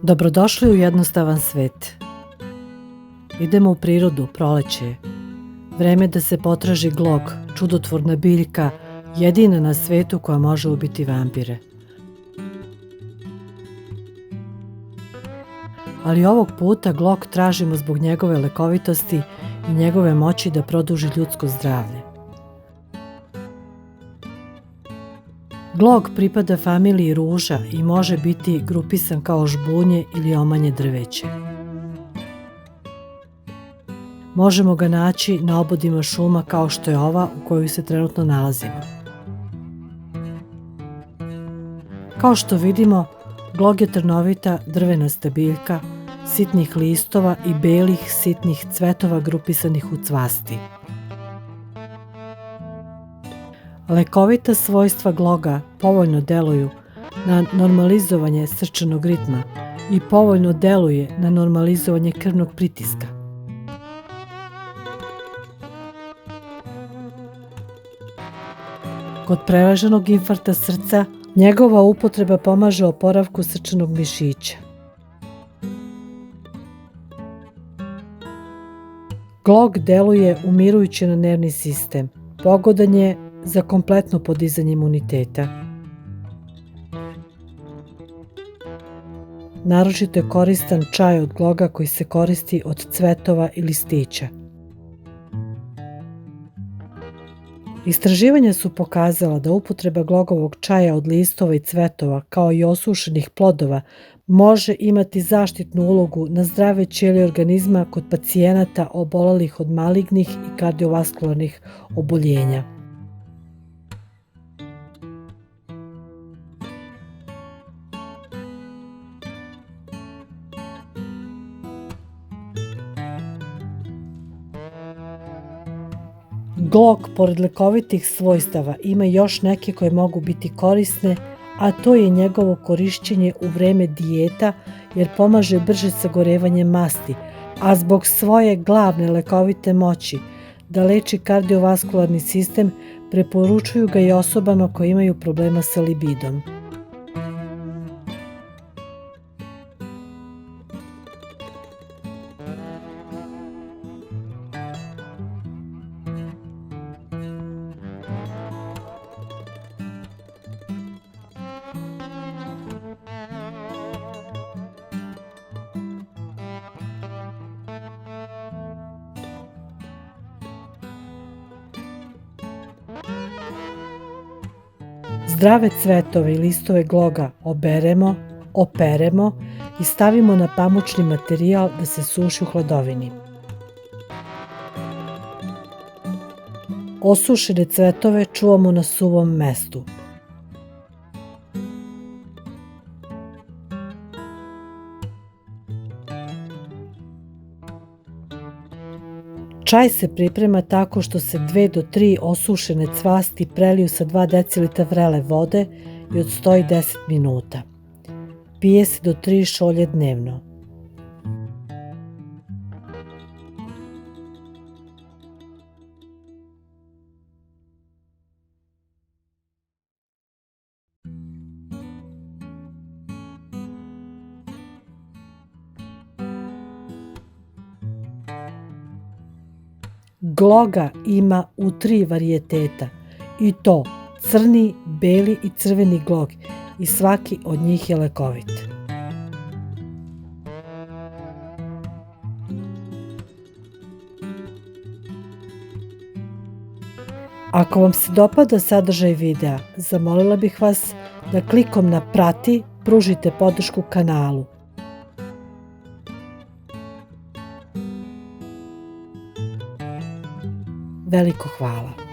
Dobrodošli u jednostavan svet. Idemo u prirodu, proleće je. Vreme da se potraži glog, čudotvorna biljka, jedina na svetu koja može ubiti vampire. Ali ovog puta glog tražimo zbog njegove lekovitosti i njegove moći da produži ljudsko zdravlje. Glog pripada familiji ruža i može biti grupisan kao žbunje ili omanje drveće. Možemo ga naći na obodima šuma kao što je ova u kojoj se trenutno nalazimo. Kao što vidimo, glog je trnovita drvenasta biljka, sitnih listova i belih sitnih cvetova grupisanih u cvasti. Lekovita svojstva gloga povoljno deluju na normalizovanje srčanog ritma i povoljno deluje na normalizovanje krvnog pritiska. Kod preraženog infarkta srca, njegova upotreba pomaže oporavku srčanog mišića. Glog deluje umirujuće na nervni sistem, pogodan je za kompletno podizanje imuniteta. Naročito je koristan čaj od gloga koji se koristi od cvetova i listića. Istraživanja su pokazala da upotreba glogovog čaja od listova i cvetova, kao i osušenih plodova, može imati zaštitnu ulogu na zdrave ćelije organizma kod pacijenata obolelih od malignih i kardiovaskularnih oboljenja. Glog, pored lekovitih svojstava, ima još neke koje mogu biti korisne, a to je njegovo korišćenje u vreme dijeta jer pomaže brže sagorevanje masti, a zbog svoje glavne lekovite moći da leči kardiovaskularni sistem preporučuju ga i osobama koje imaju problema sa libidom. Zdrave cvetove i listove gloga oberemo, operemo i stavimo na pamučni materijal da se suši u hladovini. Osušene cvetove čuvamo na suvom mestu. Čaj se priprema tako što se 2 do 3 osušene cvasti preliju sa 2 decilitra vrele vode i odstoji 10 minuta. Pije se do 3 šolje dnevno. Gloga ima u 3 varijeteta i to crni, beli i crveni glog i svaki od njih je lekovit. Ako vam se dopada sadržaj videa, zamolila bih vas da klikom na prati pružite podršku kanalu. Veliko hvala.